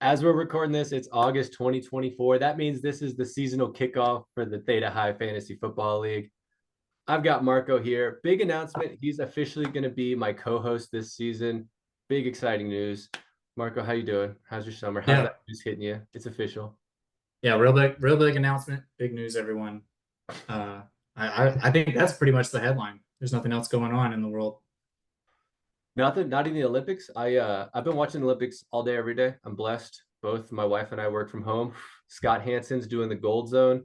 As we're recording this, it's August 2024. That means this is the seasonal kickoff for the Theta High Fantasy Football League. I've got Marco here. Big announcement. He's officially going to be my co-host this season. Big exciting news. Marco, how you doing? How's your summer? How's that news hitting you? It's official. Yeah, real big announcement. Big news, everyone. I think that's pretty much the headline. There's nothing else going on in the world. Not in the Olympics. I've been watching the Olympics all day, every day. I'm blessed. Both my wife and I work from home. Scott Hansen's doing the gold zone.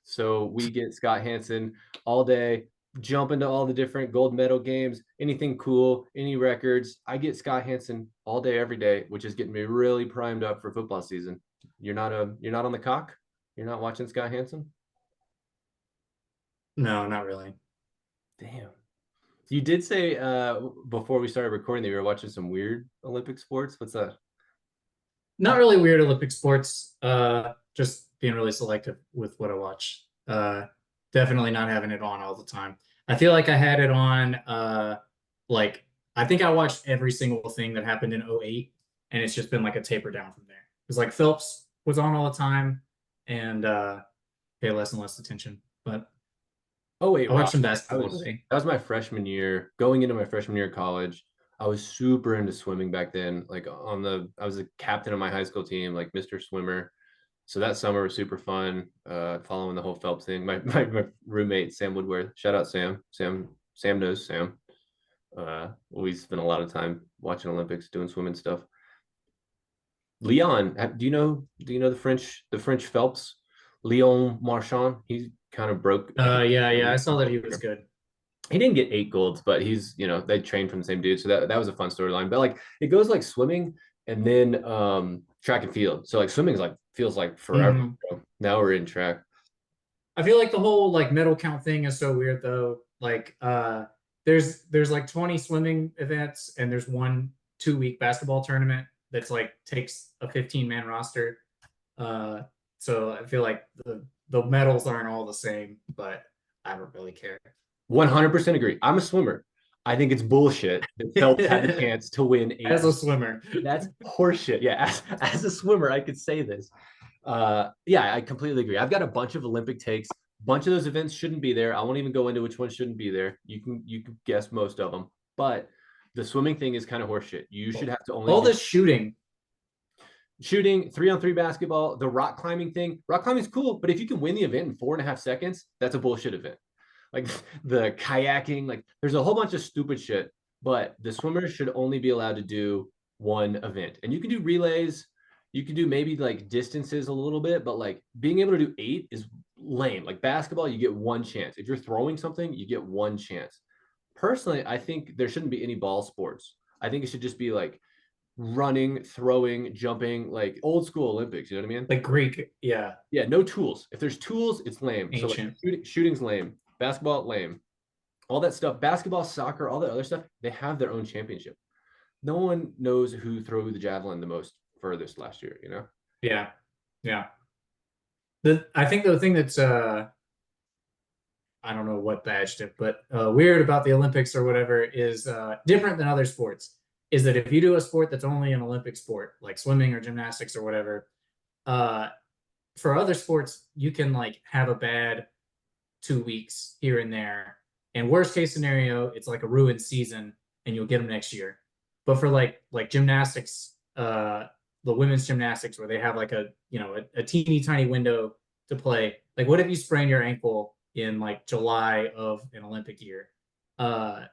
So we get Scott Hansen all day, jump into all the different gold medal games, anything cool, any records. I get Scott Hansen all day, every day, which is getting me really primed up for football season. You're not on the cock? You're not watching Scott Hansen? No, not really. Damn. You did say before we started recording that you were watching some weird Olympic sports. What's that? Not really weird Olympic sports. Just being really selective with what I watch. Definitely not having it on all the time. I feel like I had it on like I think I watched every single thing that happened in '08, and it's just been like a taper down from there. It's like Phelps was on all the time and pay less and less attention. But Oh wait, I wow. watched some That basketball was today. that was my freshman year. Going into my freshman year of college, I was super into swimming back then. I was a captain of my high school team, like Mr. Swimmer. So that summer was super fun. Following the whole Phelps thing. My roommate Sam Woodworth. Shout out Sam. Sam knows Sam. We spent a lot of time watching Olympics, doing swimming stuff. Leon, do you know the French Phelps? Leon Marchand. He kind of broke, I think. Yeah, I saw that he was good. He didn't get 8 golds, but they trained from the same dude. So that was a fun storyline. But like it goes like swimming and then track and field. So like swimming's like feels like forever. Mhm. Now we're in track. I feel like the whole like medal count thing is so weird though. Like there's like 20 swimming events and there's one 2 week basketball tournament that's like takes a 15-man roster. Uh so I feel like the medals aren't all the same, but I don't really care. 100% agree. I'm a swimmer. I think it's bullshit that Phelps had the chance to win eight. As a swimmer. That's horseshit. Yeah, as a swimmer, I could say this. Yeah, I completely agree. I've got a bunch of Olympic takes. A bunch of those events shouldn't be there. I won't even go into which ones shouldn't be there. You can guess most of them, but the swimming thing is kind of horseshit. You should have to only All do this shooting. shooting, 3-on-3 basketball, the rock climbing thing. Rock climbing is cool, but if you can win the event in 4.5 seconds, that's a bullshit event. Like the kayaking, like there's a whole bunch of stupid shit, but the swimmers should only be allowed to do one event. And you can do relays, you can do maybe like distances a little bit, but like being able to do 8 is lame. Like basketball, you get one chance. If you're throwing something, you get one chance. Personally, I think there shouldn't be any ball sports. I think it should just be like running, throwing, jumping, like old school Olympics. You know what I mean? Like Greek, yeah, Yeah, no tools. If there's tools, it's lame. So like ancient. shooting's lame, basketball lame, all that stuff. Basketball, soccer, all that other stuff. They have their own championship. No one knows who threw the javelin the most furthest last year. You know. Yeah. Yeah. I think the thing that's I don't know what the adjective, but weird about the Olympics or whatever is different than other sports. Is that if you do a sport that's only an Olympic sport, like swimming or gymnastics or whatever, uh, for other sports you can like have a bad 2 weeks here and there, and worst case scenario, it's like a ruined season, and you'll get them next year. But for like gymnastics, the women's gymnastics where they have like a teeny tiny window to play. Like, what if you sprain your ankle in like July of an Olympic year? Uh,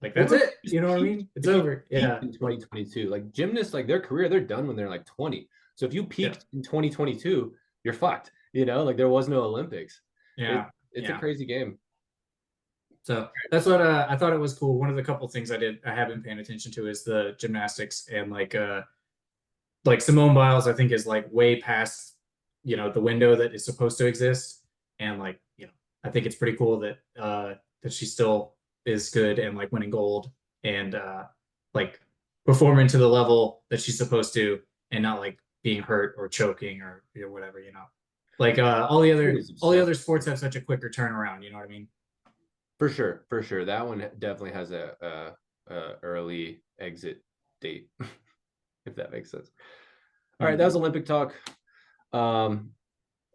like that's Or it. You know what I mean? It's if you over. peaked Yeah. in Like 2022, like gymnasts, like their career, they're done when they're like 20. So if you yeah. peaked in 2022, you're fucked. Like there was no Olympics. It, Yeah. it's a Yeah. crazy game. So that's what I thought it was cool. One of the couple things I have been paying attention to is the gymnastics, and like Simone Biles, I think is like way past, the window that is supposed to exist. And like, I think it's pretty cool that she still is good and like winning gold and like performing to the level that she's supposed to, and not like being hurt or choking or whatever. Like It is all the obsessed. other sports have such a quicker turnaround, you know what I mean? For sure, for sure. That one definitely has a early exit date, if that makes sense. All right, that was Olympic talk.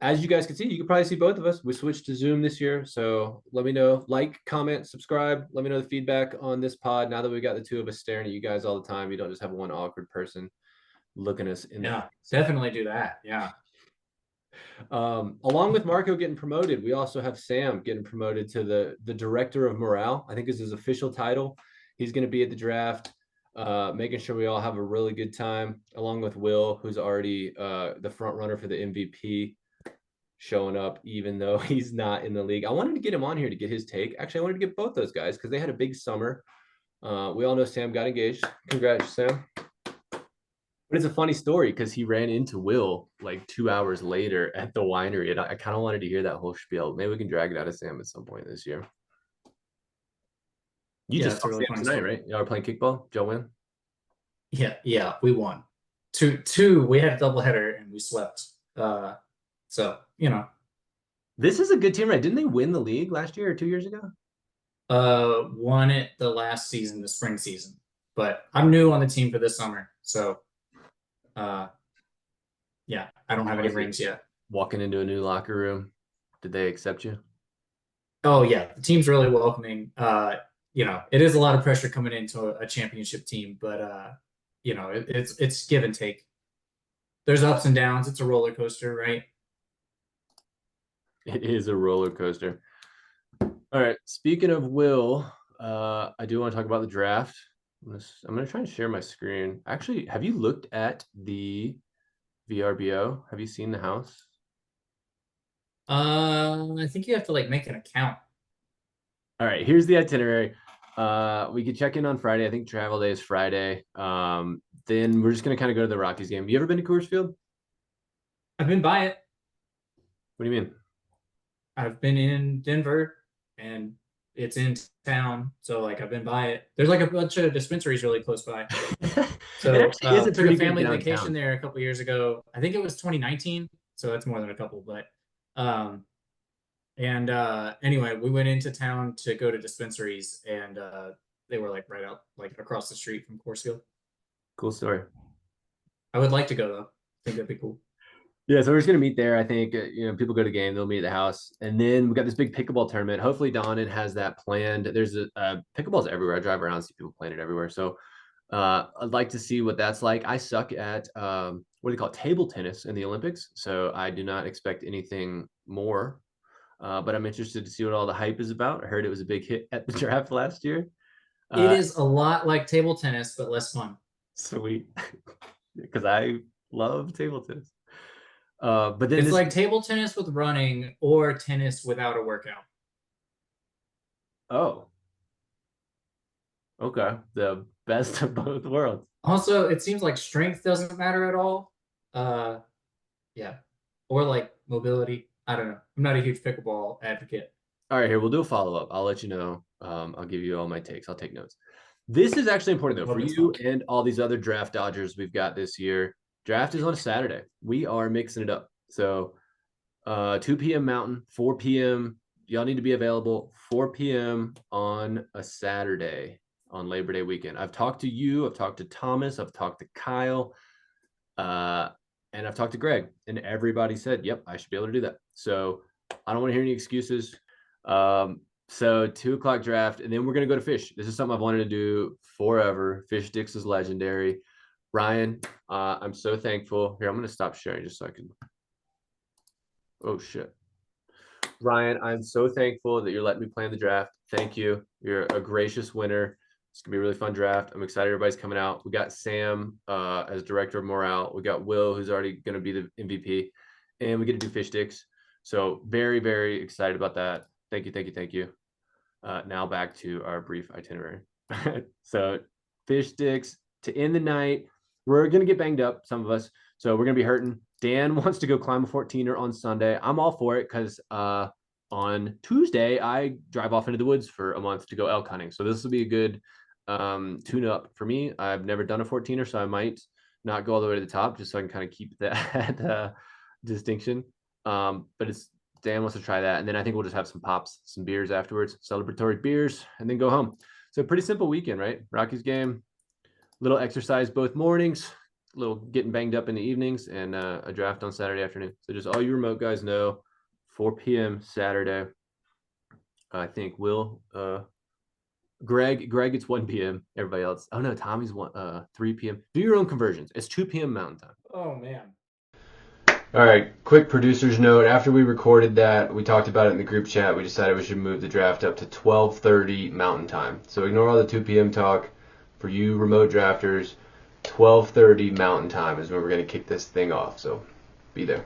As you guys can see, you can probably see both of us. We switched to Zoom this year. So let me know, like, comment, subscribe. Let me know the feedback on this pod. Now that we got the two of us staring at you guys all the time, you don't just have one awkward person looking us in the face. Definitely do that. Yeah. Along with Marco getting promoted, we also have Sam getting promoted to the director of morale. I think is his official title. He's going to be at the draft, making sure we all have a really good time, along with Will, who's already the front runner for the MVP, showing up even though he's not in the league. I wanted to get him on here to get his take. Actually, I wanted to get both those guys because they had a big summer. We all know Sam got engaged. Congrats, Sam. But it's a funny story because he ran into Will like 2 hours later at the winery, and I kind of wanted to hear that whole spiel. Maybe we can drag it out of Sam at some point this year. You just saw really Sam tonight, right? Y'all were playing kickball. Joe win? Yeah, we won. Two. We had a doubleheader and we swept. So this is a good team, right? Didn't they win the league last year or 2 years ago? Won it the last season, the spring season. But I'm new on the team for this summer, so yeah, I don't have any rings yet. Walking into a new locker room, did they accept you? Oh yeah, the team's really welcoming. It is a lot of pressure coming into a championship team, but it's give and take. There's ups and downs. It's a roller coaster, right? It is a roller coaster. All right. Speaking of Will, I do want to talk about the draft. I'm going to try and share my screen. Actually, have you looked at the VRBO? Have you seen the house? I think you have to make an account. All right. Here's the itinerary. We could check in on Friday. I think travel day is Friday. Then we're just going to kind of go to the Rockies game. You ever been to Coors Field? I've been by it. What do you mean? I've been in Denver and it's in town. So I've been by it. There's a bunch of dispensaries really close by. So it actually is a took a family vacation there a couple years ago. I think it was 2019. So that's more than a couple, but anyway, we went into town to go to dispensaries and they were right out across the street from Coors Field. Cool story. I would like to go though. I think that'd be cool. Yeah, so we're just gonna meet there. I think people go to the game, they'll meet at the house, and then we got this big pickleball tournament. Hopefully, Donan has that planned. There's pickleball's everywhere. I drive around and see people playing it everywhere. So I'd like to see what that's like. I suck at what do they call it, table tennis in the Olympics, so I do not expect anything more. But I'm interested to see what all the hype is about. I heard it was a big hit at the draft last year. It is a lot like table tennis, but less fun. Sweet, because I love table tennis. But then it's like table tennis with running or tennis without a workout. Oh. Okay. The best of both worlds. Also, it seems like strength doesn't matter at all. Yeah. Or mobility. I don't know. I'm not a huge pickleball advocate. All right, here, we'll do a follow-up. I'll let you know. I'll give you all my takes. I'll take notes. This is actually important, though, for you and all these other draft dodgers we've got this year. Draft is on a Saturday. We are mixing it up. So 2 p.m. Mountain, 4 p.m. Y'all need to be available 4 p.m. on a Saturday on Labor Day weekend. I've talked to you. I've talked to Thomas. I've talked to Kyle. And I've talked to Greg. And everybody said, yep, I should be able to do that. So I don't want to hear any excuses. So 2 o'clock draft. And then we're going to go to Fish. This is something I've wanted to do forever. Fish Sticks is legendary. Ryan, I'm so thankful. Here, I'm going to stop sharing just so I can. Oh, shit. Ryan, I'm so thankful that you're letting me plan the draft. Thank you. You're a gracious winner. It's going to be a really fun draft. I'm excited everybody's coming out. We got Sam as director of morale. We got Will, who's already going to be the MVP. And we get to do Fish Sticks. So very, very excited about that. Thank you, thank you, thank you. Now back to our brief itinerary. So Fish Sticks to end the night. We're going to get banged up, some of us. So we're going to be hurting. Dan wants to go climb a 14er on Sunday. I'm all for it because on Tuesday, I drive off into the woods for a month to go elk hunting. So this will be a good tune-up for me. I've never done a 14er, so I might not go all the way to the top just so I can kind of keep that distinction. But Dan wants to try that. And then I think we'll just have some pops, some beers afterwards, celebratory beers, and then go home. So pretty simple weekend, right? Rockies game. Little exercise both mornings, little getting banged up in the evenings, and a draft on Saturday afternoon. So just all you remote guys know, 4 p.m. Saturday. I think Greg it's 1 p.m. Everybody else. Oh no, Tommy's 3 p.m. Do your own conversions. It's 2 p.m. Mountain Time. Oh man. All right, quick producer's note. After we recorded that, we talked about it in the group chat. We decided we should move the draft up to 12:30 Mountain Time. So ignore all the 2 p.m. talk. For you remote drafters, 12:30 Mountain Time is when we're going to kick this thing off. So be there.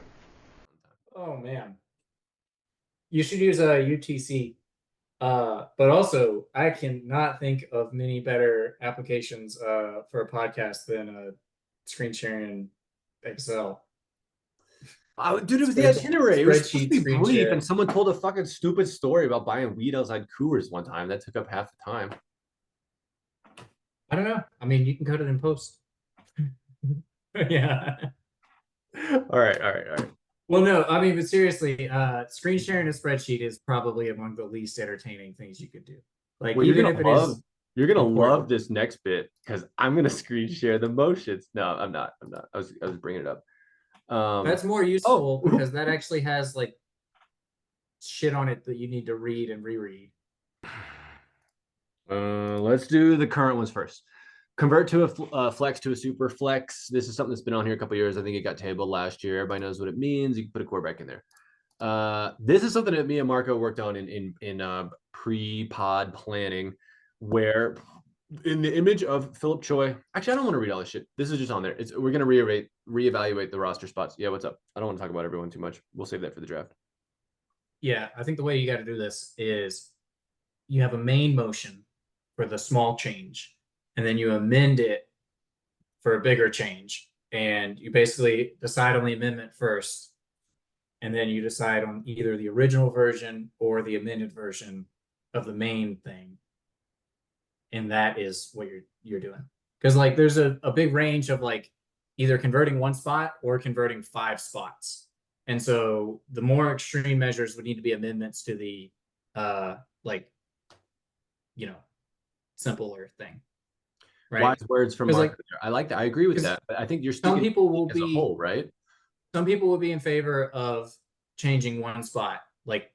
Oh man. You should use a UTC. But also, I cannot think of many better applications for a podcast than a screen sharing in Excel. Oh, dude, it was the itinerary. It was supposed to be brief, share. and someone told a fucking stupid story about buying weed outside Coors one time. That took up half the time. I don't know. I mean, you can cut it in post. Yeah. All right. Well, no, I mean, but seriously, screen sharing a spreadsheet is probably among the least entertaining things you could do. Like, well, even if it is, you're gonna love this next bit because I'm gonna screen share the motions. No, I'm not. I was bringing it up. That's more useful because that actually has like shit on it that you need to read and reread. Let's do the current ones first. Convert to a flex to a super flex. This is something that's been on here a couple years. I think it got tabled last year. Everybody knows what it means. You can put a quarterback in there. This is something that me and Marco worked on in pre-pod planning, where in the image of Philip Choi. Actually, I don't want to read all this shit. This is just on there. We're gonna reevaluate the roster spots. Yeah, what's up? I don't want to talk about everyone too much. We'll save that for the draft. Yeah, I think the way you got to do this is you have a main motion for the small change, and then you amend it for a bigger change. And you basically decide on the amendment first, and then you decide on either the original version or the amended version of the main thing. And that is what you're doing. Because like there's a big range of like either converting one spot or converting 5 spots. And so the more extreme measures would need to be amendments to the simpler thing. Right. Wise words from Mark. Like, I agree with that. But I think you're speaking some people will as a whole, right? Some people will be in favor of changing one spot, like,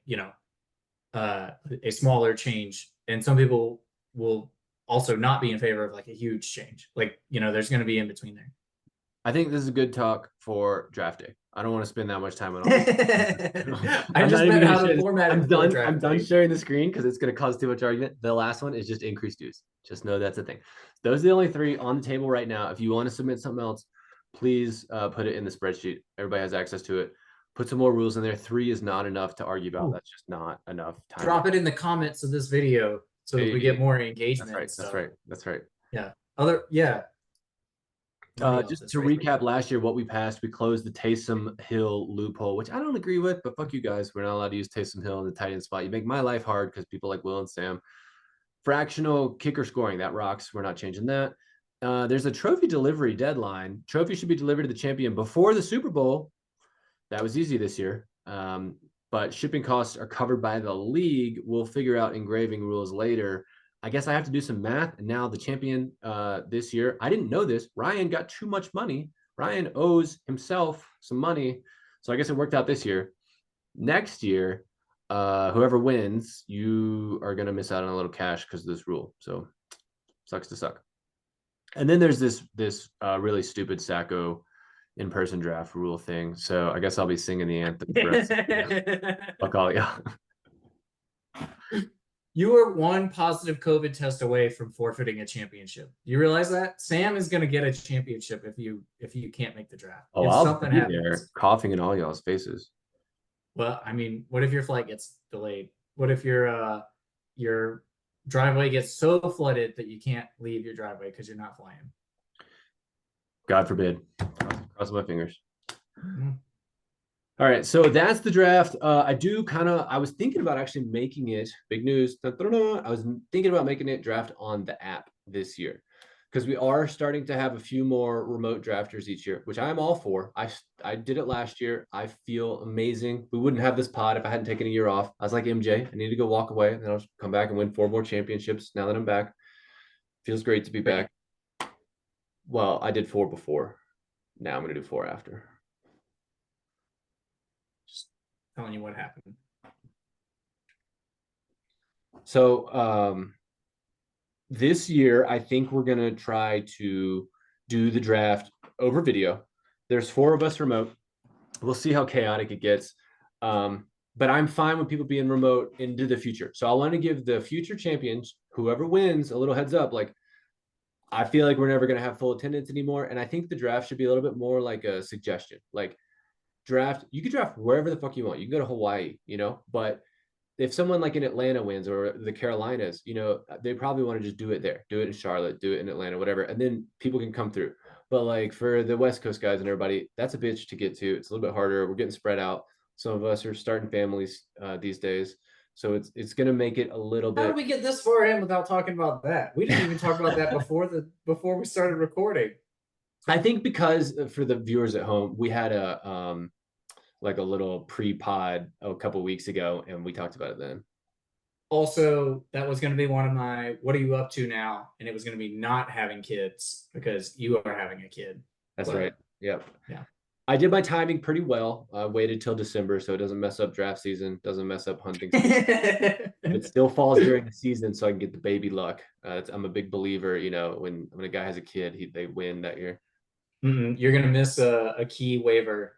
a smaller change. And some people will also not be in favor of like a huge change. Like, there's going to be in between there. I think this is a good talk for draft day. I don't want to spend that much time on all I just meant how to format it. I'm done sharing the screen because it's going to cause too much argument. The last one is just increased dues. Just know that's a thing. Those are the only 3 on the table right now. If you want to submit something else, please put it in the spreadsheet. Everybody has access to it. Put some more rules in there. 3 is not enough to argue about. That's just not enough time. Drop it in the comments of this video so that we get more engagement. That's right. Yeah. Just to recap last year, what we passed, we closed the Taysom Hill loophole, which I don't agree with, but fuck you guys. We're not allowed to use Taysom Hill in the tight end spot. You make my life hard because people like Will and Sam. Fractional kicker scoring, that rocks. We're not changing that. There's a trophy delivery deadline. Trophy should be delivered to the champion before the Super Bowl. That was easy this year. But shipping costs are covered by the league. We'll figure out engraving rules later. I guess I have to do some math. And now the champion this year, I didn't know this. Ryan got too much money. Ryan owes himself some money. So I guess it worked out this year. Next year, whoever wins, you are going to miss out on a little cash because of this rule. So sucks to suck. And then there's this really stupid Sacco in-person draft rule thing. So I guess I'll be singing the anthem. Fuck all y'all. You are one positive COVID test away from forfeiting a championship. You realize that? Sam is going to get a championship if you can't make the draft. Oh, I'll be there coughing in all y'all's faces. Well, I mean, what if your flight gets delayed? What if your driveway gets so flooded that you can't leave your driveway because you're not flying? God forbid. Cross my fingers. Mm-hmm. All right, so that's the draft. I was thinking about actually making it, big news. I was thinking about making it draft on the app this year because we are starting to have a few more remote drafters each year, which I'm all for. I did it last year. I feel amazing. We wouldn't have this pod if I hadn't taken a year off. I was like MJ, I need to go walk away, and then I'll come back and win 4 more championships now that I'm back. Feels great to be back. Well, I did 4 before. Now I'm gonna do 4 after. Just telling you what happened. So this year, I think we're gonna try to do the draft over video. There's 4 of us remote. We'll see how chaotic it gets. But I'm fine with people being remote into the future. So I want to give the future champions, whoever wins, a little heads up. Like, I feel like we're never going to have full attendance anymore. And I think the draft should be a little bit more like a suggestion. Like, you could draft wherever the fuck you want. You can go to Hawaii, but if someone like in Atlanta wins or the Carolinas, they probably want to just do it there, do it in Charlotte, do it in Atlanta, whatever. And then people can come through. But like for the West Coast guys and everybody, that's a bitch to get to. It's a little bit harder. We're getting spread out. Some of us are starting families these days. So it's going to make it a little bit. How did we get this far in without talking about that? We didn't even talk about that before we started recording. I think because for the viewers at home, we had a little pre-pod a couple weeks ago, and we talked about it then. Also, that was going to be one of my, what are you up to now? And it was going to be not having kids because you are having a kid. That's right. Yep. Yeah. I did my timing pretty well. I waited till December so it doesn't mess up draft season, doesn't mess up hunting season. It still falls during the season so I can get the baby luck. I'm a big believer, when a guy has a kid, they win that year. You're going to miss a key waiver.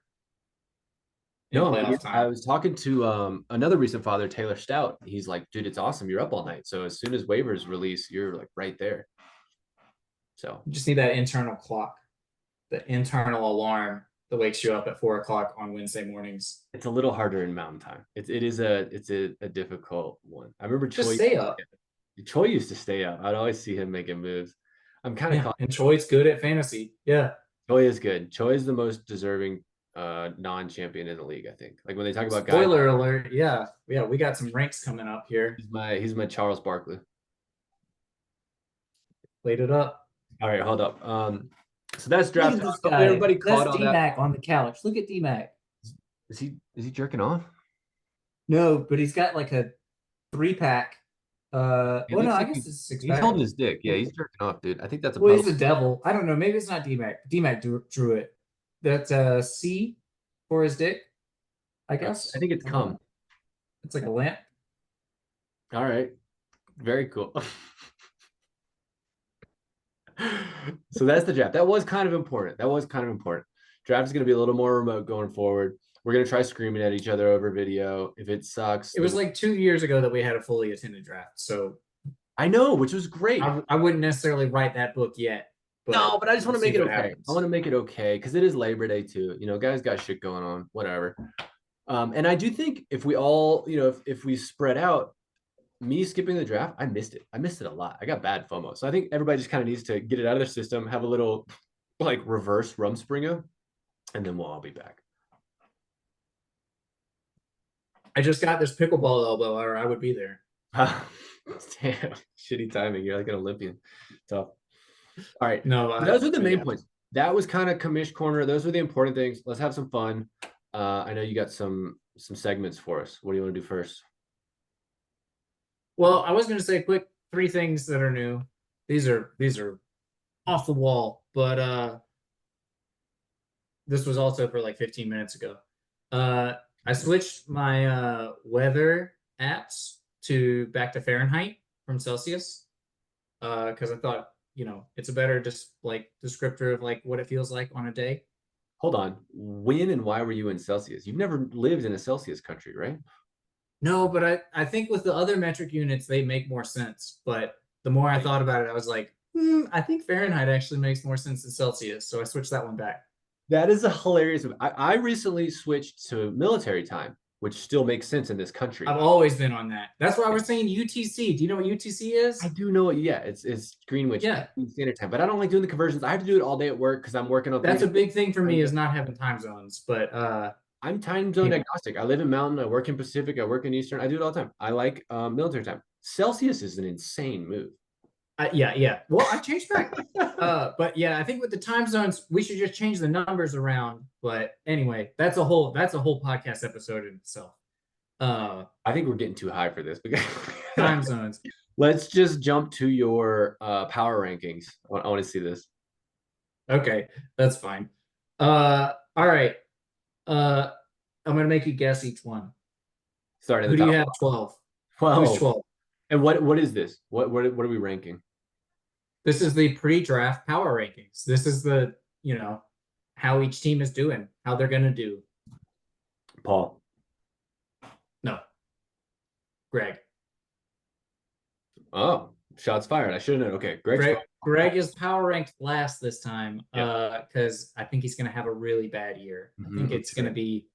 No, I was talking to another recent father, Taylor Stout. He's like, dude, it's awesome. You're up all night. So as soon as waivers release, you're like right there. So you just need that internal clock, the internal alarm that wakes you up at 4:00 on Wednesday mornings. It's a little harder in Mountain Time. It's a difficult one. I remember just stay up. Choi used to stay up. I'd always see him making moves. I'm kind of and Choi's good at fantasy. Yeah, Choi is good. Choi is the most deserving non-champion in the league, I think. Like when they talk about guys. Spoiler alert! Yeah, we got some ranks coming up here. He's my Charles Barkley. Played it up. All right, hold up. So that's draft. Look at this guy. Everybody caught on D-Mac on the couch. Look at D-Mac. Is he jerking off? No, but he's got like a 3-pack. I guess it's 6-pack. He's holding his dick. Yeah, he's jerking off, dude. I think that's a. Well, he's the devil. I don't know. Maybe it's not D-Mac. D-Mac drew it. That's C for his dick, I guess. I think it's cum. It's like a lamp. All right. Very cool. So that's the draft. That was kind of important. Draft is going to be a little more remote going forward. We're going to try screaming at each other over video. If it sucks. It was like 2 years ago that we had a fully attended draft. So I know, which was great. I wouldn't necessarily write that book yet. But I just want to make it okay. Happens. I want to make it okay because it is Labor Day too. Guys got shit going on, whatever. And I do think if we all, if we spread out, me skipping the draft, I missed it. I missed it a lot. I got bad FOMO. So I think everybody just kind of needs to get it out of their system, have a little like reverse Rumspringa, and then we'll all be back. I just got this pickleball elbow, or I would be there. Damn, shitty timing. You're like an Olympian. Tough. All right. No, those are the main points. That was kind of commish corner. Those were the important things. Let's have some fun. I know you got some segments for us. What do you want to do first? Well, I was going to say quick 3 things that are new. These are off the wall, but this was also for like 15 minutes ago. I switched my weather apps back to Fahrenheit from Celsius because I thought, it's a better just like descriptor of like what it feels like on a day. Hold on. When and why were you in Celsius? You've never lived in a Celsius country, right? No, but I think with the other metric units, they make more sense. But the more I thought about it, I was like, I think Fahrenheit actually makes more sense than Celsius. So I switched that one back. That is a hilarious one. I recently switched to military time, which still makes sense in this country. I've always been on that. That's why I was saying UTC. Do you know what UTC is? I do know it. Yeah, it's Greenwich Standard Time. But I don't like doing the conversions. I have to do it all day at work because I'm working on. That's a big thing for me is not having time zones. But I'm time zone agnostic. I live in Mountain. I work in Pacific. I work in Eastern. I do it all the time. I like military time. Celsius is an insane move. Yeah. Well, I changed back. But yeah, I think with the time zones, we should just change the numbers around. But anyway, that's a whole podcast episode in itself. I think we're getting too high for this. Time zones. Let's just jump to your power rankings. I want to see this. Okay, that's fine. All right. I'm gonna make you guess each one. Start at Who the do you top. have 12? Who's 12. 12? And what is this? What are we ranking? This is the pre-draft power rankings. This is the, how each team is doing, how they're gonna do. Paul. No. Greg. Oh, shots fired. I should have known. Okay, Greg's Greg is power ranked last this time Yeah. because I think he's going to have a really bad year. I think it's going to be,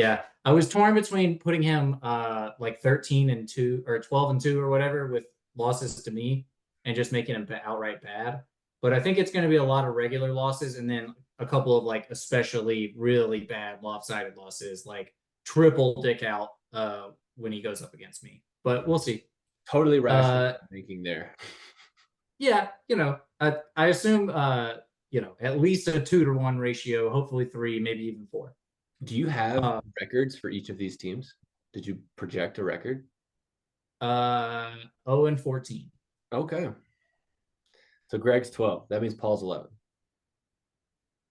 I was torn between putting him like 13-2 or 12-2 or whatever with losses to me and just making him outright bad. But I think it's going to be a lot of regular losses and then a couple of like especially really bad lopsided losses, like triple dick out when he goes up against me. But we'll see. Totally rational thinking there. Yeah, I assume at least a 2-to-1 ratio, hopefully 3, maybe even 4. Do you have records for each of these teams? Did you project a record? 0-14. Okay. So Greg's 12. That means Paul's 11.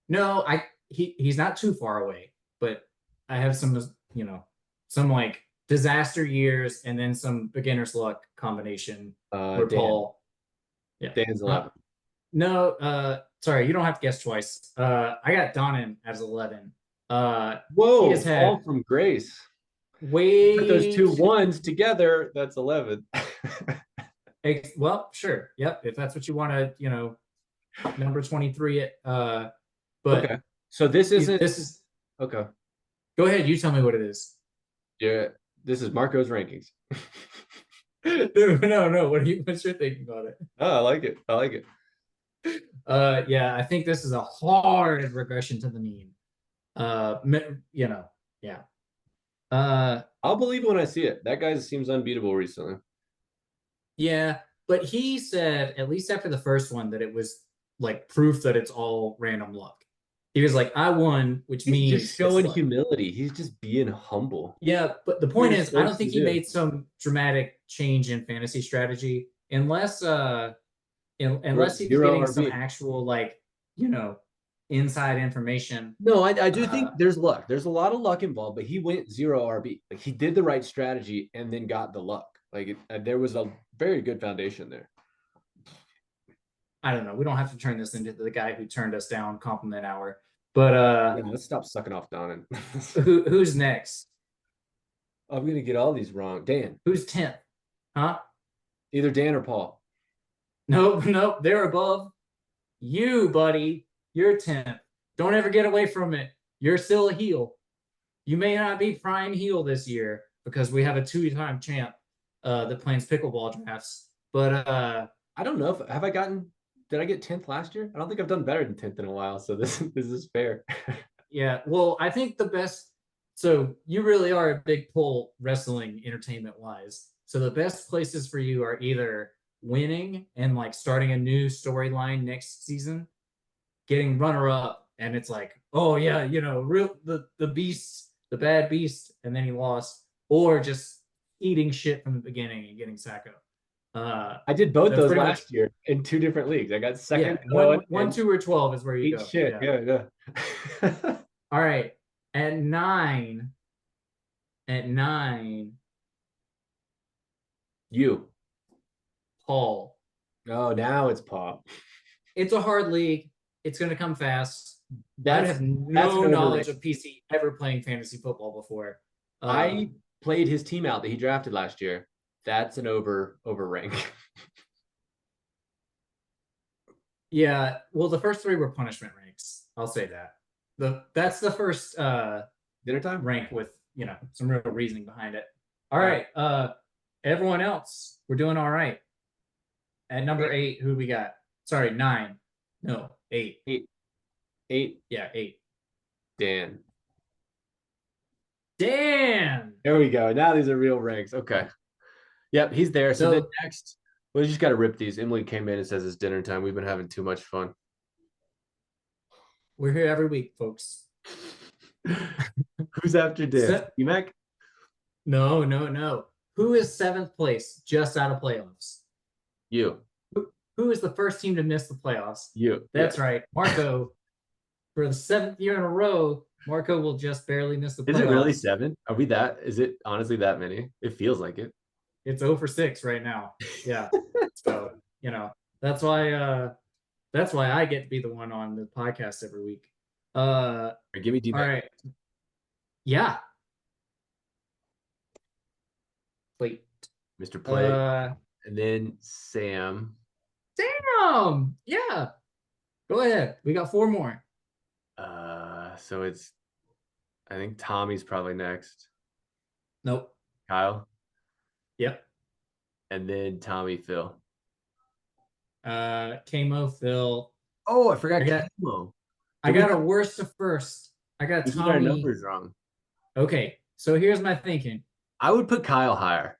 No, he's not too far away, but I have some like disaster years and then some beginner's luck combination where Dan. Paul. Yeah. Dan's 11. No, sorry, you don't have to guess twice. I got Donnan as 11. Whoa, he just had all from Grace. Way put those two ones together, that's 11. Well, sure. Yep. If that's what you want to, number 23 it. But okay. So this is okay. Go ahead. You tell me what it is. Yeah. This is Marco's rankings. No. What's your thinking about it? Oh, I like it. Yeah, I think this is a hard regression to the mean. Yeah. I'll believe it when I see it. That guy seems unbeatable recently. Yeah, but he said, at least after the first one, that it was like proof that it's all random luck. He was like, I won, which means he's just showing humility. He's just being humble. Yeah, but the point is, I don't think he made some dramatic change in fantasy strategy unless he's getting some actual inside information. No, I do think there's luck. There's a lot of luck involved, but he went 0 RB. Like he did the right strategy and then got the luck. Like there was a very good foundation there. I don't know. We don't have to turn this into the guy who turned us down compliment hour. But let's stop sucking off Donnan. Who's next? I'm gonna get all these wrong. Dan. Who's 10th? Huh? Either Dan or Paul. Nope. They're above. You, buddy. You're 10th. Don't ever get away from it. You're still a heel. You may not be prime heel this year because we have a 2-time champ that plays pickleball drafts. But I don't know did I get 10th last year? I don't think I've done better than 10th in a while, so this is fair. Yeah, well, I think the best. So you really are a big pull wrestling entertainment wise. So the best places for you are either winning and like starting a new storyline next season, getting runner up, and it's like, oh yeah, the beast, the bad beast, and then he lost, or just eating shit from the beginning and getting Sacco. I did both those last year in 2 different leagues. I got second. Yeah, 1, 2, or 12 is where you go. Shit. Yeah. All right. At 9, you. Paul. Oh, now it's Paul. It's a hard league. It's going to come fast. I have no knowledge of PC ever playing fantasy football before. I played his team out that he drafted last year. That's an over rank. Yeah, well, the first 3 were punishment ranks. I'll say that. That's the first dinner time rank with some real reasoning behind it. All right, everyone else, we're doing all right. At number 8, who we got? Sorry, 9. No, 8. 8. Yeah, 8. Dan. There we go. Now these are real ranks. Okay. Yep, he's there. So then next, we just got to rip these. Emily came in and says it's dinner time. We've been having too much fun. We're here every week, folks. Who's after Dan? UMAC? No. Who is 7th place just out of playoffs? You. Who is the first team to miss the playoffs? You. That's right. Marco. for the 7th year in a row, Marco will just barely miss the playoffs. Is it really 7? Are we that? Is it honestly that many? It feels like it. It's 0 for 6 right now. Yeah. So, that's why I get to be the one on the podcast every week. Give me all right. Yeah. Plate. Mr. Play. And then Sam. Damn. Yeah. Go ahead. We got 4 more. So it's, I think Tommy's probably next. Nope. Kyle. Yep. And then Tommy, Phil. Kamo, Phil. Oh, I forgot Kamo. I got a worst to first. I got Tommy. Our numbers wrong. Okay, so here's my thinking. I would put Kyle higher.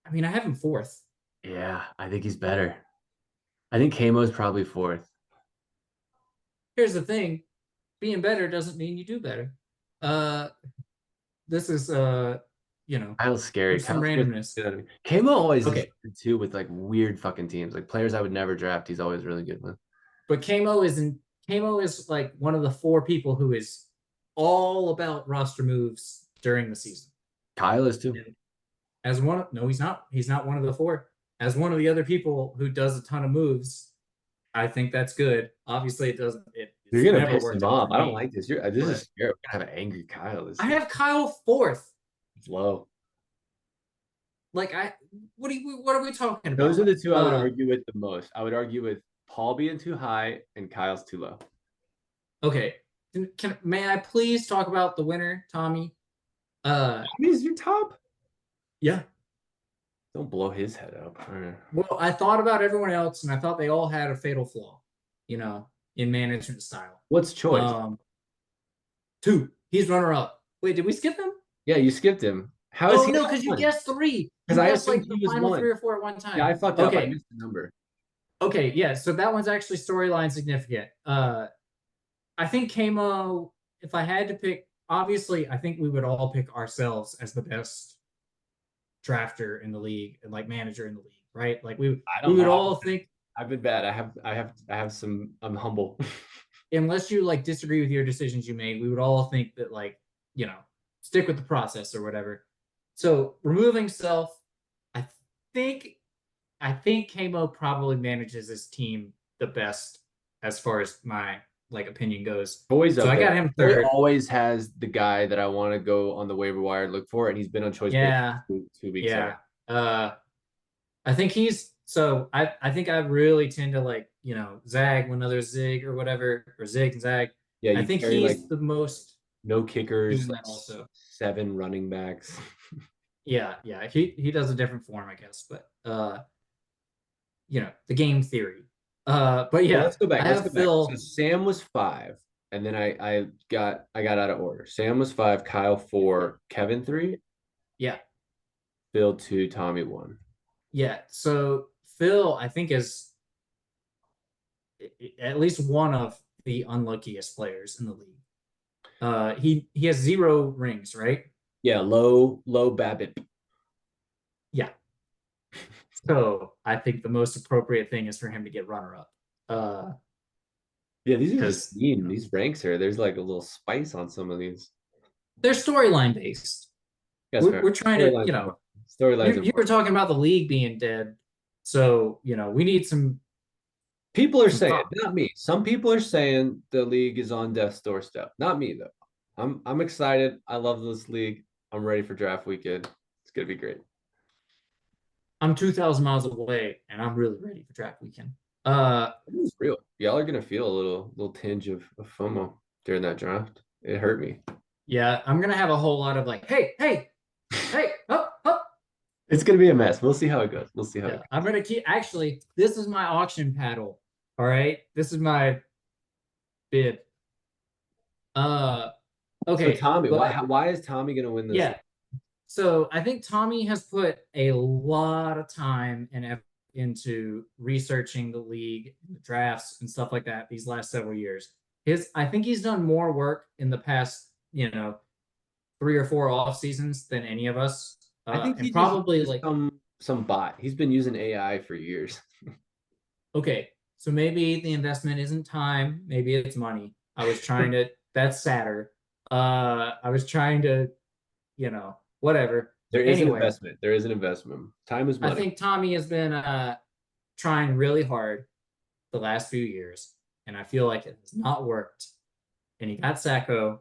I mean, I have him 4th. Yeah, I think he's better. I think Kamo's probably 4th. Here's the thing. Being better doesn't mean you do better. This is Kyle's scary. Some randomness. Kamo always is too with like weird fucking teams. Like players I would never draft, he's always really good with. But Kamo is like one of the 4 people who is all about roster moves during the season. Kyle is too. He's not. He's not one of the 4. As one of the other people who does a ton of moves, I think that's good. Obviously, it doesn't. You're gonna piss him off. I don't like this. This is scary. We're gonna have an angry Kyle. I have Kyle 4th. It's low. Like what are we talking about? Those are the 2 I would argue with the most. I would argue with Paul being too high and Kyle's too low. Okay. May I please talk about the winner, Tommy? Tommy's your top? Yeah. Don't blow his head up. Well, I thought about everyone else, and I thought they all had a fatal flaw, in management style. What's choice? 2. He's runner-up. Wait, did we skip him? Yeah, you skipped him. How is he? No, because you guessed 3. Because I guessed like the final 3 or 4 at one time. Yeah, I fucked up. I missed the number. Okay, yeah. So that one's actually storyline significant. I think Kamo, if I had to pick, obviously, I think we would all pick ourselves as the best drafter in the league and like manager in the league, right? Like we would all think. I've been bad. I have some. I'm humble. Unless you like disagree with your decisions you made, we would all think that stick with the process or whatever. So removing self, I think Kamo probably manages his team the best as far as my opinion goes. So I got him 3rd. He always has the guy that I want to go on the waiver wire look for, and he's been on choice. Yeah, 2 weeks. Yeah, I think he's. So I think I really tend to zag when others zig or whatever, or zig and zag. Yeah, I think he's the most. No kickers. Also 7 running backs. Yeah. He does a different form, I guess, but the game theory. But yeah, let's go back. Let's go Phil. So Sam was 5, and then I got out of order. Sam was 5, Kyle 4, Kevin 3. Yeah. Phil 2, Tommy 1. Yeah. So Phil, I think, is at least one of the unluckiest players in the league. He has 0 rings, right? Yeah, low BABIP. Yeah. So I think the most appropriate thing is for him to get runner-up. Yeah, these are just mean. These ranks there's like a little spice on some of these. They're storyline based. We're trying to, storylines. You were talking about the league being dead, so we need some. People are saying, not me. Some people are saying the league is on death's doorstep. Not me though. I'm excited. I love this league. I'm ready for draft weekend. It's gonna be great. I'm 2,000 miles away, and I'm really ready for draft weekend. It's real. Y'all are gonna feel a little tinge of FOMO during that draft. It hurt me. Yeah, I'm gonna have a whole lot of hey, up. It's gonna be a mess. We'll see how it goes. It goes. I'm gonna keep. Actually, this is my auction paddle. All right, this is my bid. Okay. So Tommy, why is Tommy gonna win this? Yeah. So I think Tommy has put a lot of time and effort into researching the league, the drafts, and stuff like that these last several years. I think he's done more work in the past, 3 or 4 off seasons than any of us. I think he's probably like some bot. He's been using AI for years. Okay, So maybe the investment isn't time, maybe it's money. I was trying to, that's sadder. I was trying to, whatever. There is an Anyway, investment. There is an investment. Time is I money. think Tommy has been trying really hard the last few years, and I feel like it has not worked. And he got Sacco,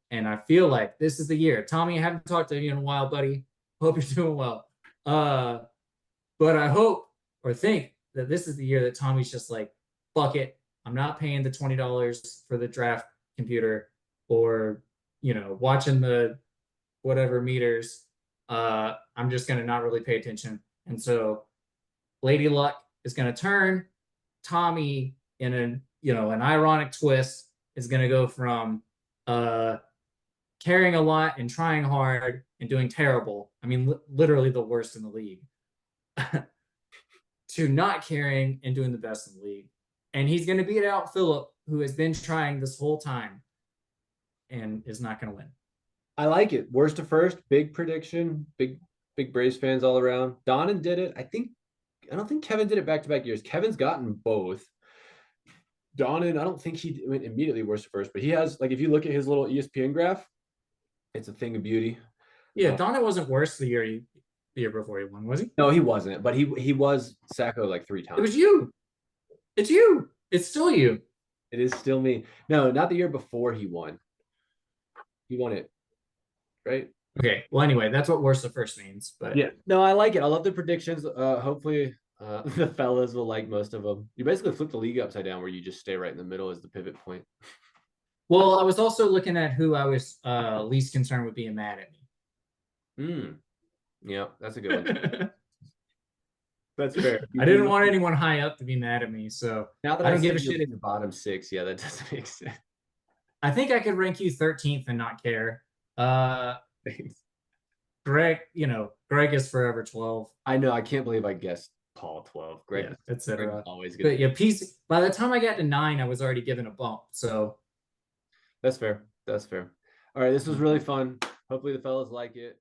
and I feel like this is the year. Tommy, I haven't talked to you in a while, buddy. Hope you're doing well. But I hope or think that this is the year that Tommy's just like, fuck it. I'm not paying the $20 for the draft computer or, watching the whatever meters. I'm just going to not really pay attention. And so Lady Luck is going to turn. Tommy, in an ironic twist, is going to go from caring a lot and trying hard and doing terrible. I mean, literally the worst in the league. To not caring and doing the best in the league. And he's going to beat out Philip, who has been trying this whole time and is not going to win. I like it. Worst to first, big prediction, big Braves fans all around. Donnan did it. I don't think Kevin did it back-to-back years. Kevin's gotten both. Donnan, I don't think he went immediately worst to first, but he has, like, if you look at his little ESPN graph, it's a thing of beauty. Yeah, Donnan wasn't worse the year before he won, was he? No, he wasn't, but he was Sacco like 3 times. It was you. It's you. It's still you. It is still me. No, not the year before he won. He won it, right? Okay. Well, anyway, that's what worst to first means. But yeah, no, I like it. I love the predictions. Hopefully, the fellas will like most of them. You basically flip the league upside down, where you just stay right in the middle as the pivot point. Well, I was also looking at who I was least concerned with being mad at me. Yeah, that's a good one. That's fair. I didn't want anyone high up to be mad at me, so now that I don't give a shit in the bottom 6, yeah, that doesn't make sense. I think I could rank you 13th and not care. Greg, Greg is forever 12. I know. I can't believe I guessed Paul 12. Greg, yeah, etc. Always good. But yeah, by the time I got to 9, I was already given a bump. So that's fair. That's fair. All right, this was really fun. Hopefully the fellas like it.